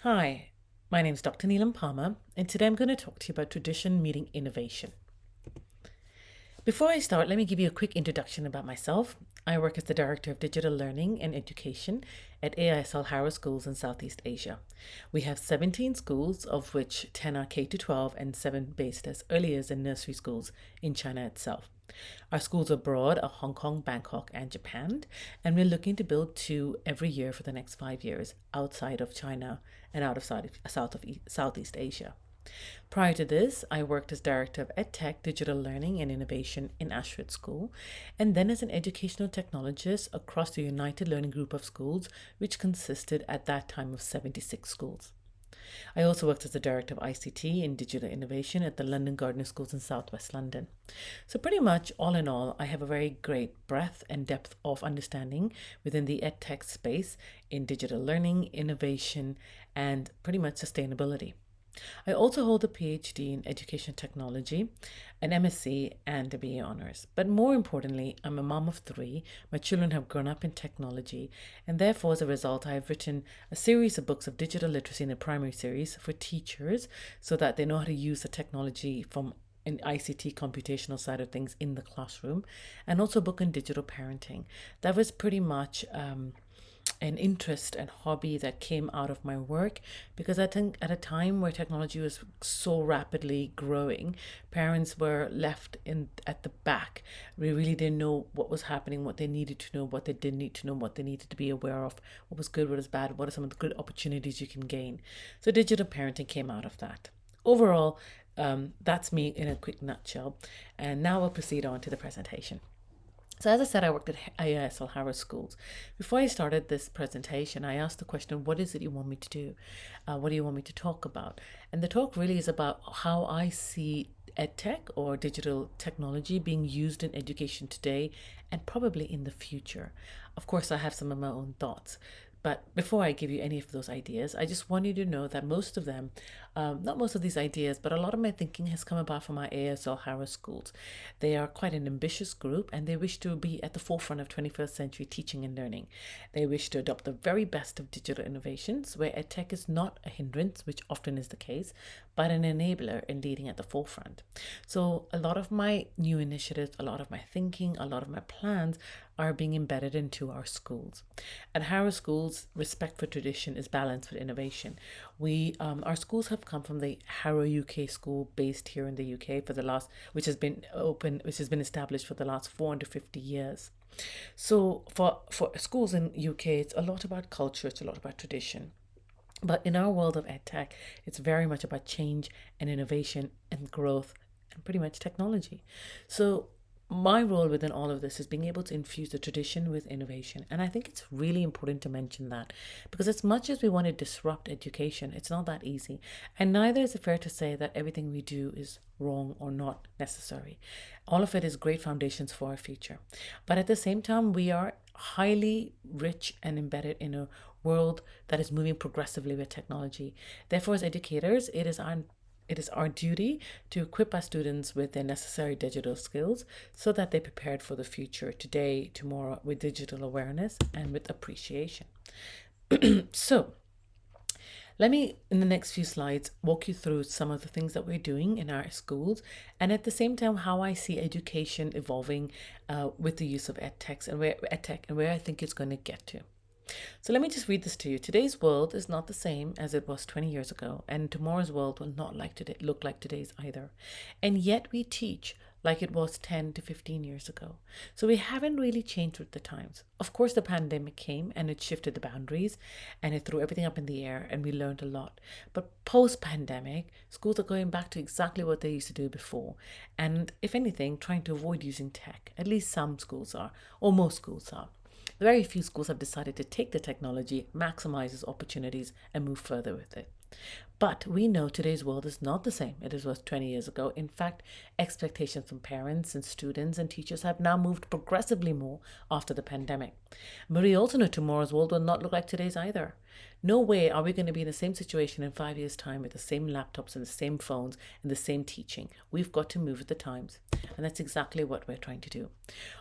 Hi, my name is Dr. Neelam Parmar, and today I'm going to talk to you about tradition meeting innovation. Before I start, let me give you a quick introduction about myself. I work as the Director of Digital Learning and Education at AISL Harrow Schools in Southeast Asia. We have 17 schools, of which 10 are K to 12 and 7 based as early years and nursery schools in China itself. Our schools abroad are Hong Kong, Bangkok, and Japan, and we're looking to build 2 every year for the next 5 years outside of China and out of Southeast Asia. Prior to this, I worked as Director of EdTech, Digital Learning and Innovation in Ashford School, and then as an educational technologist across the United Learning Group of Schools, which consisted at that time of 76 schools. I also worked as the Director of ICT and Digital Innovation at the London Gardner Schools in Southwest London. So pretty much all in all, I have a very great breadth and depth of understanding within the EdTech space in digital learning, innovation, and pretty much sustainability. I also hold a PhD in Education Technology, an MSc, and a BA Honours. But more importantly, I'm a mom of 3. My children have grown up in technology, and therefore, as a result, I have written a series of books of digital literacy in the primary series for teachers so that they know how to use the technology from an ICT computational side of things in the classroom, and also a book on digital parenting. That was pretty much an interest and hobby that came out of my work, because I think at a time where technology was so rapidly growing, parents were left in at the back. We really didn't know what was happening, what they needed to know, what they didn't need to know, what they needed to be aware of, what was good, what was bad, what are some of the good opportunities you can gain. So digital parenting came out of that. Overall, that's me in a quick nutshell. And now we'll proceed on to the presentation. So as I said, I worked at AISL Harrow Schools. Before I started this presentation, I asked the question, what is it you want me to do? What do you want me to talk about? And the talk really is about how I see EdTech or digital technology being used in education today and probably in the future. Of course, I have some of my own thoughts. But before I give you any of those ideas, I just want you to know that most of them, not most of these ideas, but a lot of my thinking has come about from our ASL Harrow schools. They are quite an ambitious group, and they wish to be at the forefront of 21st century teaching and learning. They wish to adopt the very best of digital innovations, where EdTech is not a hindrance, which often is the case, but an enabler in leading at the forefront. So a lot of my new initiatives, a lot of my thinking, a lot of my plans are being embedded into our schools. At Harrow Schools, respect for tradition is balanced with innovation. Our schools have come from the Harrow UK school based here in the UK which has been established for the last 450 years. So for schools in UK, it's a lot about culture, it's a lot about tradition. But in our world of EdTech, it's very much about change and innovation and growth and pretty much technology. So my role within all of this is being able to infuse the tradition with innovation. And I think it's really important to mention that, because as much as we want to disrupt education, it's not that easy. And neither is it fair to say that everything we do is wrong or not necessary. All of it is great foundations for our future. But at the same time, we are highly rich and embedded in a world that is moving progressively with technology. Therefore, as educators, it is our duty to equip our students with their necessary digital skills so that they're prepared for the future today, tomorrow, with digital awareness and with appreciation. So, let me, in the next few slides, walk you through some of the things that we're doing in our schools, and at the same time, how I see education evolving with the use of EdTech and where I think it's going to get to. So let me just read this to you. Today's world is not the same as it was 20 years ago, and tomorrow's world will not look like today's either. And yet we teach like it was 10 to 15 years ago. So we haven't really changed with the times. Of course, the pandemic came and it shifted the boundaries and it threw everything up in the air, and we learned a lot. But post-pandemic, schools are going back to exactly what they used to do before. And if anything, trying to avoid using tech. At least some schools are, or most schools are. Very few schools have decided to take the technology, maximize its opportunities, and move further with it. But we know today's world is not the same it was 20 years ago. In fact, expectations from parents and students and teachers have now moved progressively more after the pandemic. But we also know tomorrow's world will not look like today's either. No way are we going to be in the same situation in 5 years' time with the same laptops and the same phones and the same teaching. We've got to move with the times. And that's exactly what we're trying to do.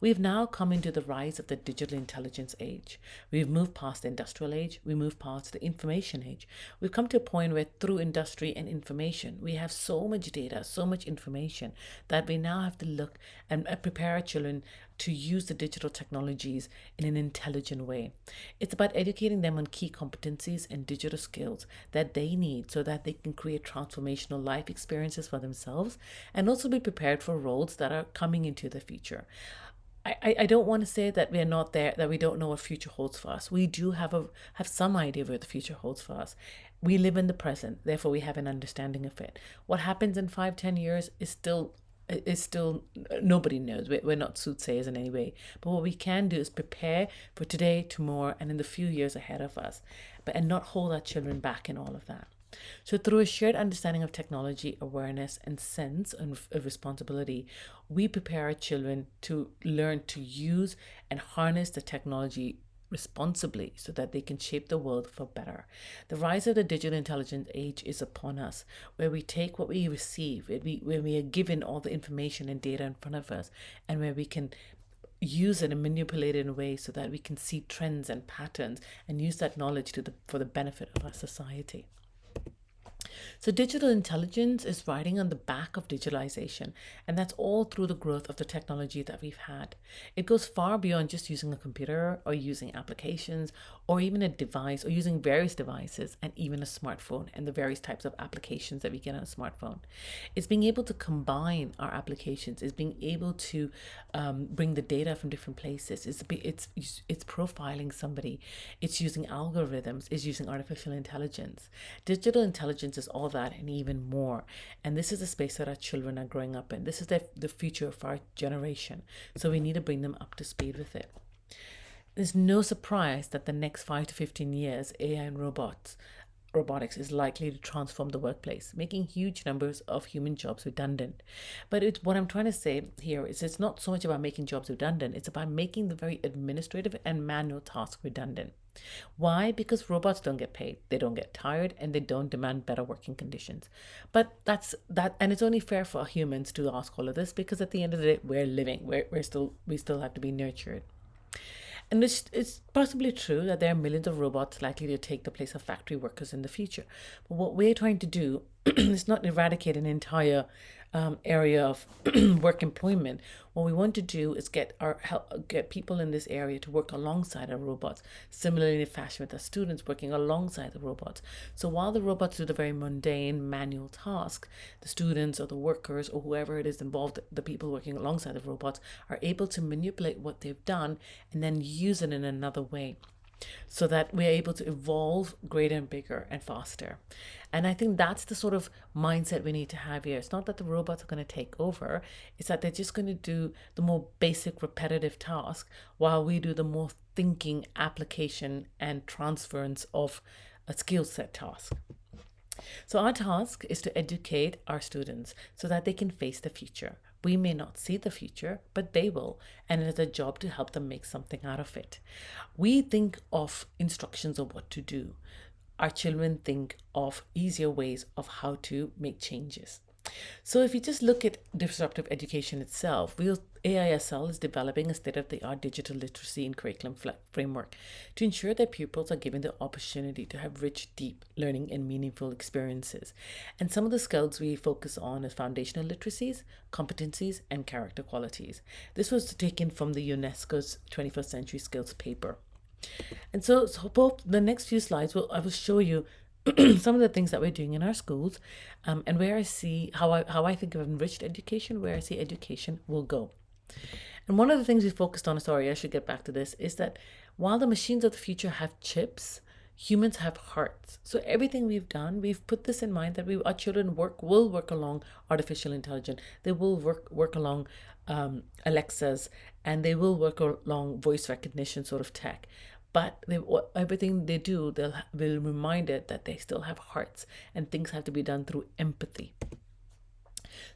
We've now come into the rise of the digital intelligence age. We've moved past the industrial age. We moved past the information age. We've come to a point where through industry and information, we have so much data, so much information that we now have to look and prepare our children to use the digital technologies in an intelligent way. It's about educating them on key competencies and digital skills that they need so that they can create transformational life experiences for themselves and also be prepared for roles that are coming into the future. I don't want to say that we're not there, that we don't know what future holds for us. We do have some idea of what the future holds for us. We live in the present, therefore we have an understanding of it. What happens in 5-10 years is still nobody knows. We're not soothsayers in any way, but what we can do is prepare for today, tomorrow, and in the few years ahead of us, and not hold our children back in all of that. So through a shared understanding of technology, awareness, and sense of responsibility, we prepare our children to learn to use and harness the technology responsibly so that they can shape the world for better. The rise of the digital intelligence age is upon us, where we take what we receive, where we are given all the information and data in front of us, and where we can use it and manipulate it in a way so that we can see trends and patterns and use that knowledge for the benefit of our society. So digital intelligence is riding on the back of digitalization, and that's all through the growth of the technology that we've had. It goes far beyond just using a computer or using applications or even a device or using various devices and even a smartphone and the various types of applications that we get on a smartphone. It's being able to combine our applications. It's being able to bring the data from different places. It's profiling somebody. It's using algorithms. It's using artificial intelligence. Digital intelligence is all that and even more. And this is the space that our children are growing up in. This is the future of our generation. So we need to bring them up to speed with it. There's no surprise that the next 5 to 15 years, AI and robotics is likely to transform the workplace, making huge numbers of human jobs redundant. But what I'm trying to say here is it's not so much about making jobs redundant, it's about making the very administrative and manual tasks redundant. Why? Because robots don't get paid, they don't get tired, and they don't demand better working conditions. But and it's only fair for humans to ask all of this because at the end of the day, we're living, we still have to be nurtured. And it's possibly true that there are millions of robots likely to take the place of factory workers in the future. But what we're trying to do is not eradicate an entire area of work employment. What we want to do is get people in this area to work alongside our robots, similarly in fashion with our students working alongside the robots. So while the robots do the very mundane manual task, the students or the workers or whoever it is involved, the people working alongside the robots, are able to manipulate what they've done and then use it in another way, so that we're able to evolve greater and bigger and faster. And I think that's the sort of mindset we need to have here. It's not that the robots are going to take over, it's that they're just going to do the more basic repetitive task while we do the more thinking, application, and transference of a skill set task. So our task is to educate our students so that they can face the future. We may not see the future, but they will, and it is a job to help them make something out of it. We think of instructions of what to do. Our children think of easier ways of how to make changes. So if you just look at disruptive education itself, AISL is developing a state-of-the-art digital literacy and curriculum framework to ensure that pupils are given the opportunity to have rich, deep learning and meaningful experiences. And some of the skills we focus on is foundational literacies, competencies, and character qualities. This was taken from the UNESCO's 21st Century Skills paper. And so both the next few slides, I will show you some of the things that we're doing in our schools, and where I see how I think of enriched education, where I see education will go. And one of the things we focused on, sorry, I should get back to this, is that while the machines of the future have chips, humans have hearts. So everything we've done, we've put this in mind that our children will work along artificial intelligence. They will work along Alexas, and they will work along voice recognition sort of tech. But everything they do, they'll be reminded that they still have hearts and things have to be done through empathy.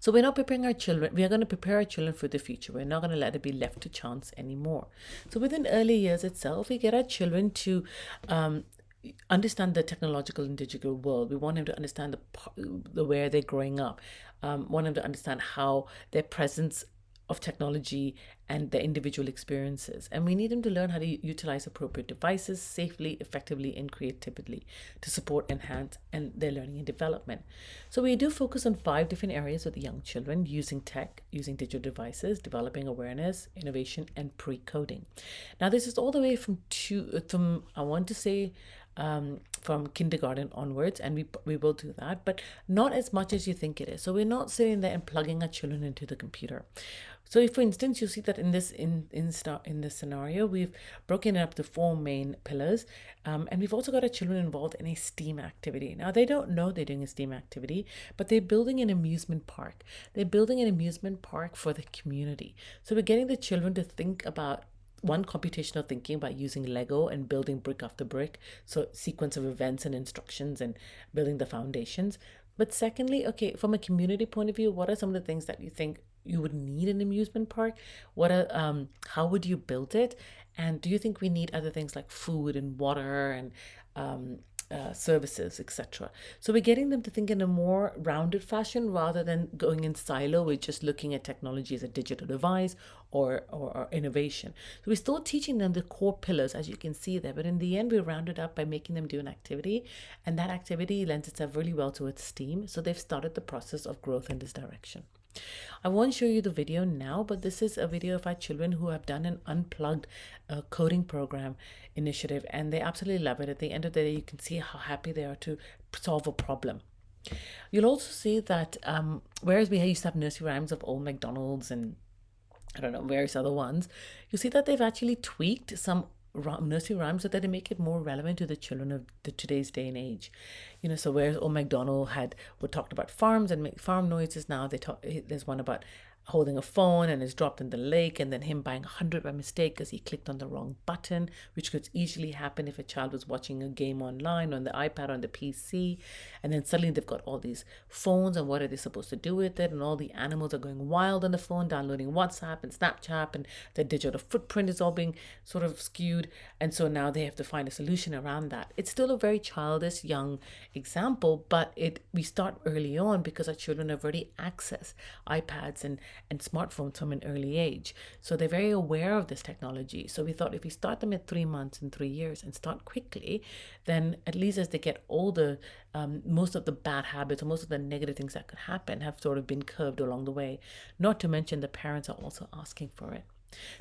So we're not preparing our children. We are going to prepare our children for the future. We're not going to let it be left to chance anymore. So within early years itself, we get our children to understand the technological and digital world. We want him to understand the where they're growing up. Want him to understand how their presence of technology and their individual experiences. And we need them to learn how to utilize appropriate devices safely, effectively, and creatively to support, enhance, and their learning and development. So we do focus on 5 different areas with young children: using tech, using digital devices, developing awareness, innovation, and pre-coding. Now, this is all the way from I want to say from kindergarten onwards, and we will do that, but not as much as you think it is. So we're not sitting there and plugging our children into the computer. So if, for instance, you see that in this scenario, we've broken it up to 4 main pillars, and we've also got our children involved in a STEAM activity. Now, they don't know they're doing a STEAM activity, but they're building an amusement park. They're building an amusement park for the community. So we're getting the children to think about one, computational thinking by using Lego and building brick after brick, so sequence of events and instructions and building the foundations. But secondly, okay, from a community point of view, what are some of the things that you think you would need in an amusement park? How would you build it? And do you think we need other things like food and water and services, etc.? So we're getting them to think in a more rounded fashion rather than going in silo with just looking at technology as a digital device or innovation. So we're still teaching them the core pillars, as you can see there, but in the end, we round it up by making them do an activity, and that activity lends itself really well towards STEAM. So they've started the process of growth in this direction. I won't show you the video now, but this is a video of our children who have done an unplugged coding program initiative, and they absolutely love it. At the end of the day, you can see how happy they are to solve a problem. You'll also see that whereas we used to have nursery rhymes of Old MacDonald's and I don't know, various other ones, you see that they've actually tweaked some nursery rhymes so that they make it more relevant to the children of today's day and age. So whereas Old MacDonald would talked about farms and make farm noises, now there's one about holding a phone and is dropped in the lake, and then him buying 100 by mistake because he clicked on the wrong button, which could easily happen if a child was watching a game online on the iPad or on the PC, and then suddenly they've got all these phones, and what are they supposed to do with it? And all the animals are going wild on the phone, downloading WhatsApp and Snapchat, and their digital footprint is all being sort of skewed, and so now they have to find a solution around that. It's still a very childish young example, but we start early on because our children have already accessed iPads and smartphones from an early age. So they're very aware of this technology. So we thought if we start them at 3 months and 3 years and start quickly, then at least as they get older, most of the bad habits or most of the negative things that could happen have sort of been curbed along the way. Not to mention the parents are also asking for it.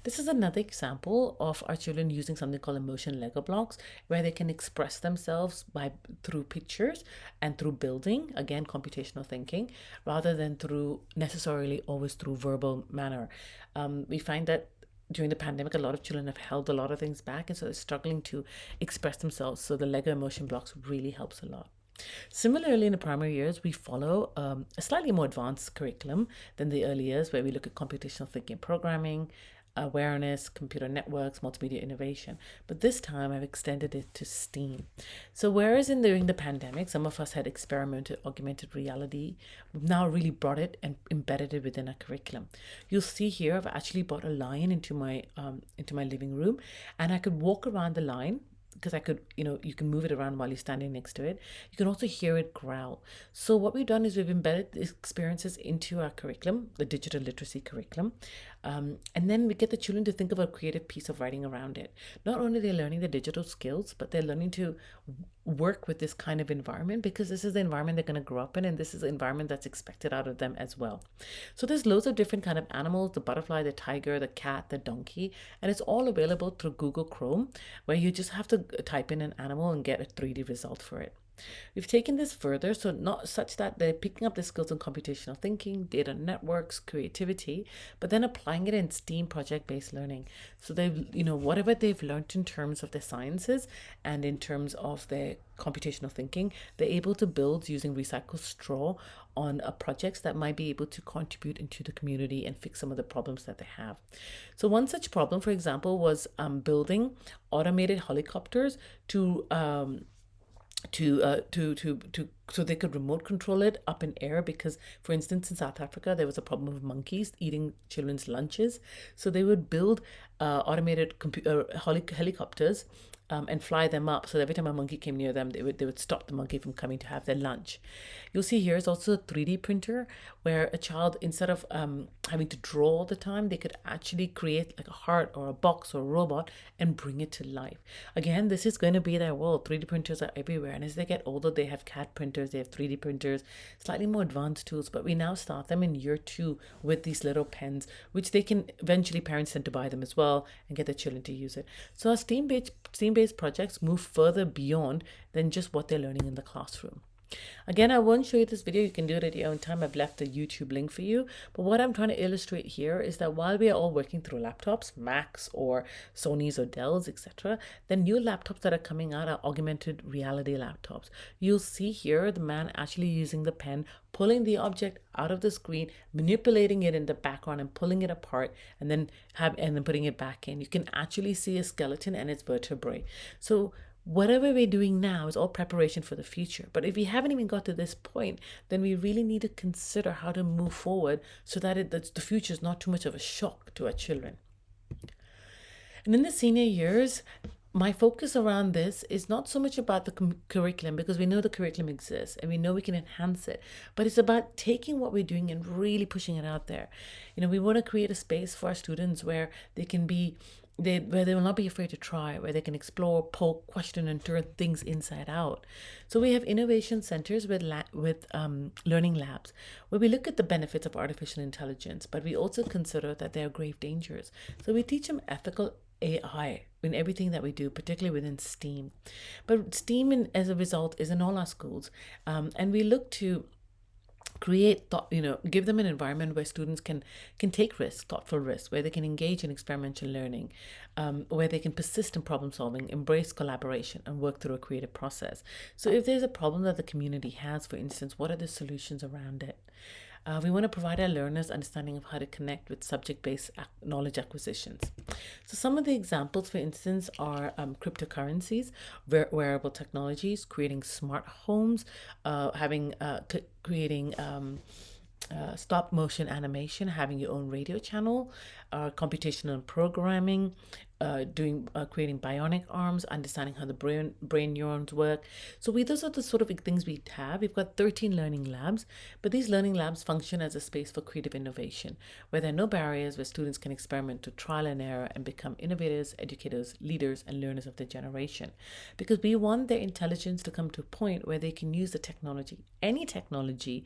This is another example of our children using something called emotion Lego blocks, where they can express themselves through pictures and through building, again, computational thinking, rather than necessarily always through verbal manner. We find that during the pandemic, a lot of children have held a lot of things back, and so they're struggling to express themselves. So the Lego emotion blocks really helps a lot. Similarly, in the primary years, we follow a slightly more advanced curriculum than the early years, where we look at computational thinking, programming, awareness, computer networks, multimedia innovation. But this time I've extended it to STEAM. So whereas during the pandemic, some of us had experimented augmented reality, we've now really brought it and embedded it within our curriculum. You'll see here, I've actually brought a lion into my living room, and I could walk around the lion because I could, you can move it around while you're standing next to it. You can also hear it growl. So what we've done is we've embedded these experiences into our curriculum, the digital literacy curriculum. And then we get the children to think of a creative piece of writing around it. Not only are they learning the digital skills, but they're learning to work with this kind of environment because this is the environment they're going to grow up in, and this is the environment that's expected out of them as well. So there's loads of different kind of animals: the butterfly, the tiger, the cat, the donkey, and it's all available through Google Chrome, where you just have to type in an animal and get a 3D result for it. We've taken this further, so not such that they're picking up the skills in computational thinking, data networks, creativity, but then applying it in STEAM project-based learning. So they've, whatever they've learned in terms of their sciences and in terms of their computational thinking, they're able to build using recycled straw on projects that might be able to contribute into the community and fix some of the problems that they have. So one such problem, for example, was building automated helicopters so they could remote control it up in air, because for instance in South Africa there was a problem of monkeys eating children's lunches. So they would build automated helicopters and fly them up. So every time a monkey came near them, they would stop the monkey from coming to have their lunch. You'll see here is also a 3D printer where a child, instead of having to draw all the time, they could actually create like a heart or a box or a robot and bring it to life. Again, this is going to be their world. 3D printers are everywhere. And as they get older, they have CAD printers, they have 3D printers, slightly more advanced tools. But we now start them in year 2 with these little pens, which they can eventually, parents tend to buy them as well and get their children to use it. So our STEAM-based projects move further beyond than just what they're learning in the classroom. Again, I won't show you this video. You can do it at your own time. I've left the YouTube link for you. But what I'm trying to illustrate here is that while we are all working through laptops, Macs or Sony's or Dell's, etc., the new laptops that are coming out are augmented reality laptops. You'll see here the man actually using the pen, pulling the object out of the screen, manipulating it in the background and pulling it apart, and then putting it back in. You can actually see a skeleton and its vertebrae. So whatever we're doing now is all preparation for the future. But if we haven't even got to this point, then we really need to consider how to move forward so that the future is not too much of a shock to our children. And in the senior years, my focus around this is not so much about the curriculum, because we know the curriculum exists and we know we can enhance it, but it's about taking what we're doing and really pushing it out there. We want to create a space for our students where they can be where they will not be afraid to try, where they can explore, poke, question, and turn things inside out. So we have innovation centers with learning labs, where we look at the benefits of artificial intelligence, but we also consider that there are grave dangers. So we teach them ethical AI in everything that we do, particularly within STEAM. But STEAM, as a result, is in all our schools, and we look to create give them an environment where students can take risks, thoughtful risks, where they can engage in experiential learning, where they can persist in problem solving, embrace collaboration, and work through a creative process. So if there's a problem that the community has, for instance, what are the solutions around it? We want to provide our learners understanding of how to connect with subject-based knowledge acquisitions. So some of the examples, for instance, are cryptocurrencies, wearable technologies, creating smart homes, creating stop motion animation, having your own radio channel, computational programming, creating bionic arms, understanding how the brain neurons work. So those are the sort of things we have. We've got 13 learning labs, but these learning labs function as a space for creative innovation, where there are no barriers, where students can experiment to trial and error and become innovators, educators, leaders, and learners of their generation. Because we want their intelligence to come to a point where they can use the technology, any technology,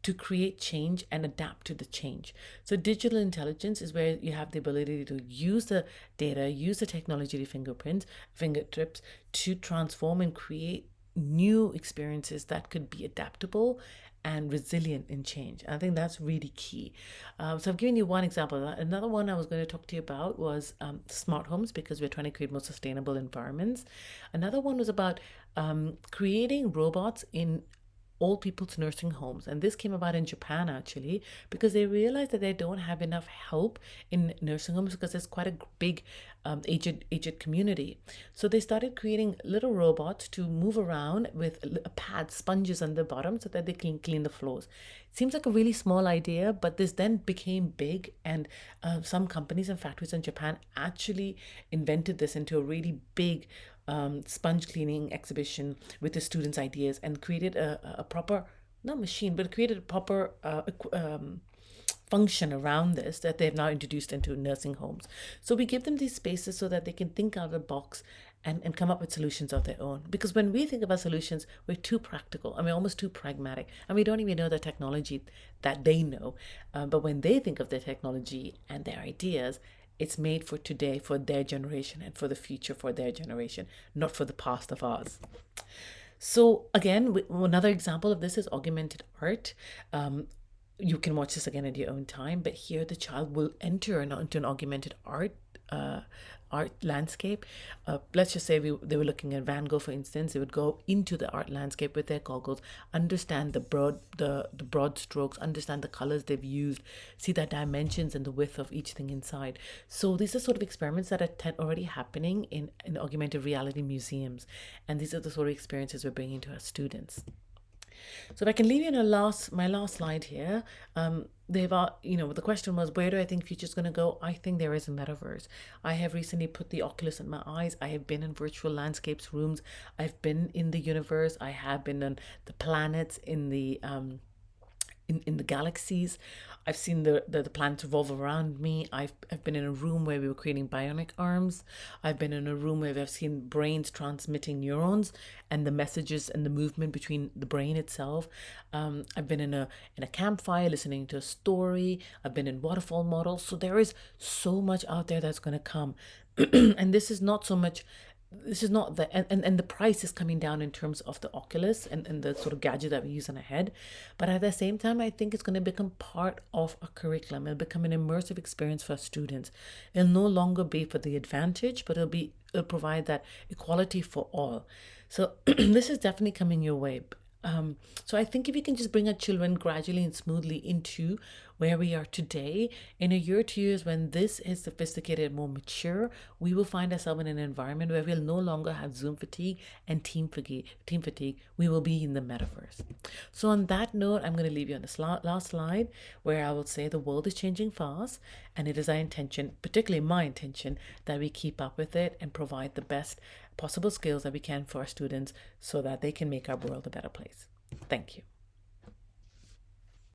to create change and adapt to the change. So digital intelligence is where you have the ability to use the data, use the technology fingertips to transform and create new experiences that could be adaptable and resilient in change. And I think that's really key. So I've given you one example. Another one I was going to talk to you about was smart homes, because we're trying to create more sustainable environments. Another one was about creating robots in old people's nursing homes. And this came about in Japan, actually, because they realized that they don't have enough help in nursing homes, because there's quite a big aged community. So they started creating little robots to move around with pads, sponges on the bottom, so that they can clean the floors. It seems like a really small idea, but this then became big, and some companies and factories in Japan actually invented this into a really big sponge cleaning exhibition with the students' ideas, and created a proper, not machine, but created a proper function around this that they've now introduced into nursing homes. So we give them these spaces so that they can think out of the box and come up with solutions of their own. Because when we think about solutions, we're too practical and we're almost too pragmatic, and we don't even know the technology that they know. But when they think of their technology and their ideas, it's made for today, for their generation, and for the future for their generation, not for the past of ours. So again, another example of this is augmented art. You can watch this again at your own time, but here the child will enter into an augmented art landscape. Let's just say they were looking at Van Gogh, for instance. They would go into the art landscape with their goggles, understand the broad strokes, understand the colors they've used, see the dimensions and the width of each thing inside. So these are sort of experiments that are already happening in augmented reality museums, and these are the sort of experiences we're bringing to our students. So if I can leave you in my last slide here, the question was, where do I think future's going to go? I think there is a metaverse. I have recently put the Oculus in my eyes. I have been in virtual landscapes rooms. I've been in the universe. I have been on the planets, in the in the galaxies. I've seen the planets revolve around me. I've been in a room where we were creating bionic arms. I've been in a room where I've seen brains transmitting neurons and the messages and the movement between the brain itself. I've been in a campfire listening to a story. I've been in waterfall models. So there is so much out there that's going to come. And this is not the and the price is coming down in terms of the Oculus and the sort of gadget that we use on our head. But at the same time, I think it's going to become part of a curriculum. It'll become an immersive experience for students. It'll no longer be for the advantage, but it'll provide that equality for all. So this is definitely coming your way. So I think if you can just bring our children gradually and smoothly into where we are today, in a year, 2 years, when this is sophisticated, more mature, we will find ourselves in an environment where we'll no longer have Zoom fatigue and team fatigue. We will be in the metaverse. So on that note, I'm going to leave you on this last slide where I will say the world is changing fast, and it is our intention, particularly my intention, that we keep up with it and provide the best possible skills that we can for our students so that they can make our world a better place. Thank you.